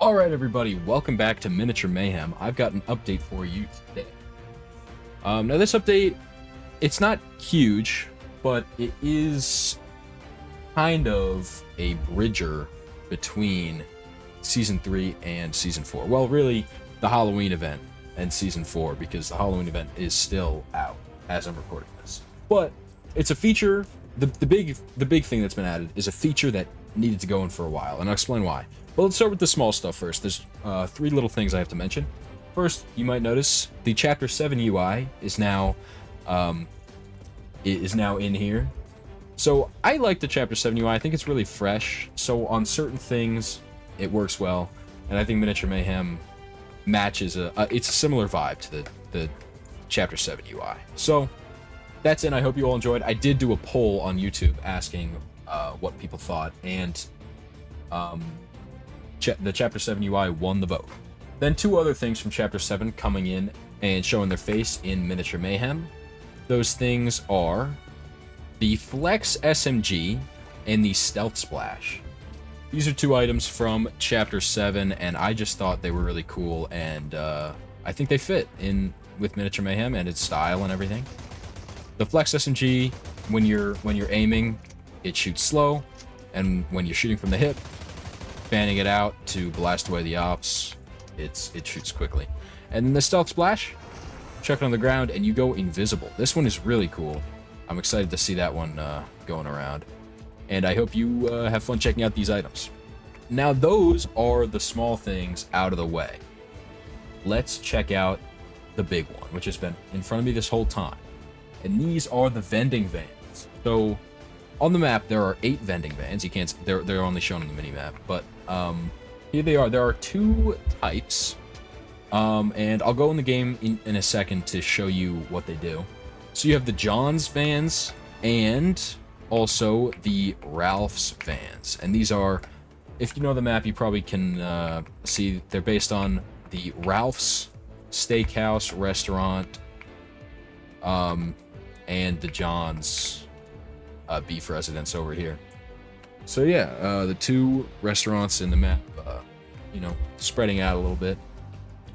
Alright everybody, welcome back to Miniature Mayhem. I've got an update for you today. Now this update, it's not huge, but it is kind of a bridger between Season 3 and Season 4. Well, really, the Halloween event and Season 4, because the Halloween event is still out as I'm recording this. But it's a feature, the big thing that's been added is a feature that needed to go in for a while, and I'll explain why. But let's start with the small stuff first. There's three little things I have to mention. First, you might notice the Chapter 7 UI is now in here. So I like the Chapter 7 UI. I think it's really fresh. So on certain things, it works well, and I think Miniature Mayhem matches it's a similar vibe to the Chapter 7 UI. So that's it. I hope you all enjoyed. I did do a poll on YouTube asking what people thought, and the Chapter 7 UI won the vote. Then two other things from Chapter 7 coming in and showing their face in Miniature Mayhem. Those things are the Flex SMG and the Stealth Splash. These are two items from Chapter 7, and I just thought they were really cool, and I think they fit in with Miniature Mayhem and its style and everything. The Flex SMG, when you're aiming, it shoots slow, and when you're shooting from the hip, fanning it out to blast away the ops, it shoots quickly. And then the Stealth Splash, chuck it on the ground and you go invisible. This one is really cool. I'm excited to see that one going around, and I hope you have fun checking out these items. Now those are the small things out of the way. Let's check out the big one, which has been in front of me this whole time, and these are the vending vans. So on the map, there are 8 vending vans. You can't, they're only shown on the mini-map, but here they are. There are 2 types, and I'll go in the game in a second to show you what they do. So you have the John's vans and also the Ralph's vans, and these are, if you know the map, you probably can see they're based on the Ralph's Steakhouse restaurant, and the John's beef residence over here. So yeah, the 2 restaurants in the map, you know, spreading out a little bit.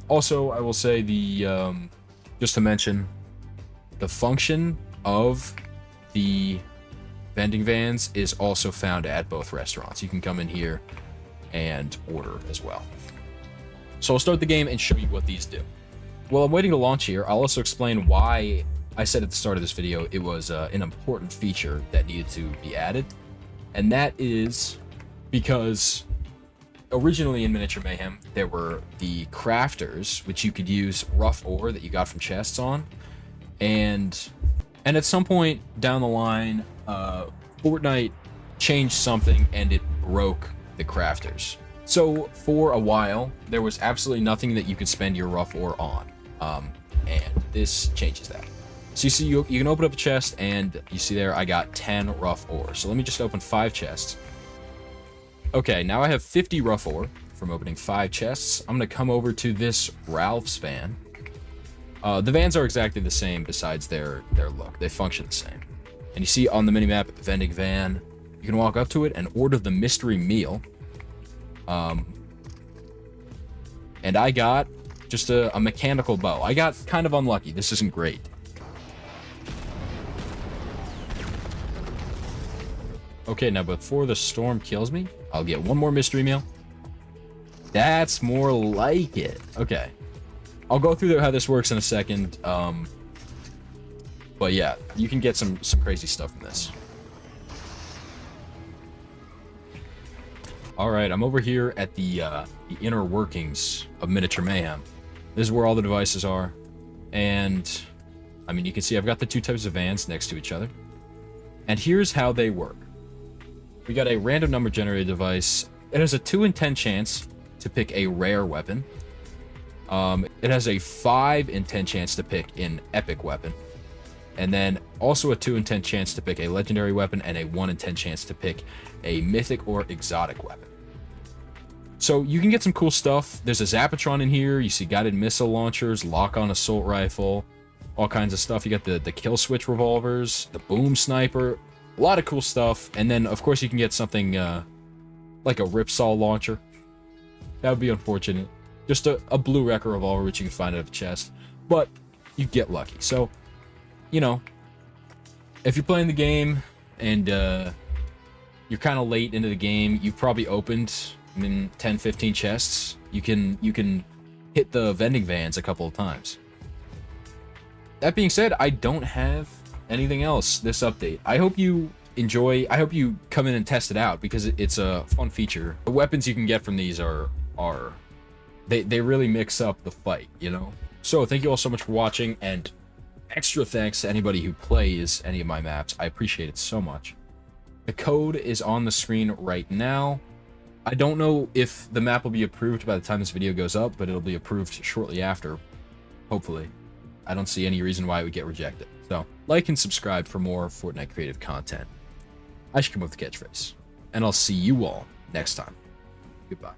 Also, I will say the just to mention, the function of the vending vans is also found at both restaurants. You can come in here and order as well. So I'll start the game and show you what these do. While I'm waiting to launch here, I'll also explain why I said at the start of this video it was an important feature that needed to be added, and that is because originally in Miniature Mayhem there were the crafters, which you could use rough ore that you got from chests on, and at some point down the line, Fortnite changed something and it broke the crafters. So for a while there was absolutely nothing that you could spend your rough ore on, and this changes that. So you see, you can open up a chest, and you see there I got 10 rough ore. So let me just open 5 chests. Okay, now I have 50 rough ore from opening 5 chests. I'm going to come over to this Ralph's van. The vans are exactly the same besides their look. They function the same. And you see on the minimap, vending van, you can walk up to it and order the mystery meal. And I got just a mechanical bow. I got kind of unlucky. This isn't great. Okay, now before the storm kills me, I'll get one more mystery meal. That's more like it. Okay. I'll go through how this works in a second. But yeah, you can get some crazy stuff from this. Alright, I'm over here at the inner workings of Miniature Mayhem. This is where all the devices are. And, I mean, you can see I've got the 2 types of vans next to each other. And here's how they work. We got a random number generator device. It has a 2 in 10 chance to pick a rare weapon. It has a 5 in 10 chance to pick an epic weapon. And then also a 2 in 10 chance to pick a legendary weapon, and a 1 in 10 chance to pick a mythic or exotic weapon. So you can get some cool stuff. There's a Zapatron in here. You see guided missile launchers, lock-on assault rifle, all kinds of stuff. You got the kill switch revolvers, the boom sniper. A lot of cool stuff, and then of course you can get something like a Ripsaw launcher. That would be unfortunate. Just a blue wrecker revolver, which you can find out of a chest. But you get lucky. So, you know, if you're playing the game and you're kind of late into the game, you've probably opened 10, 15 chests. You can hit the vending vans a couple of times. That being said, I don't have anything else this update. I hope you enjoy. I hope you come in and test it out because it's a fun feature. The weapons you can get from these are they really mix up the fight, you know? So thank you all so much for watching, and extra thanks to anybody who plays any of my maps. I appreciate it so much. The code is on the screen right now. I don't know if the map will be approved by the time this video goes up, but it'll be approved shortly after, hopefully. I don't see any reason why it would get rejected. So, like and subscribe for more Fortnite creative content. I should come up with the catchphrase. And I'll see you all next time. Goodbye.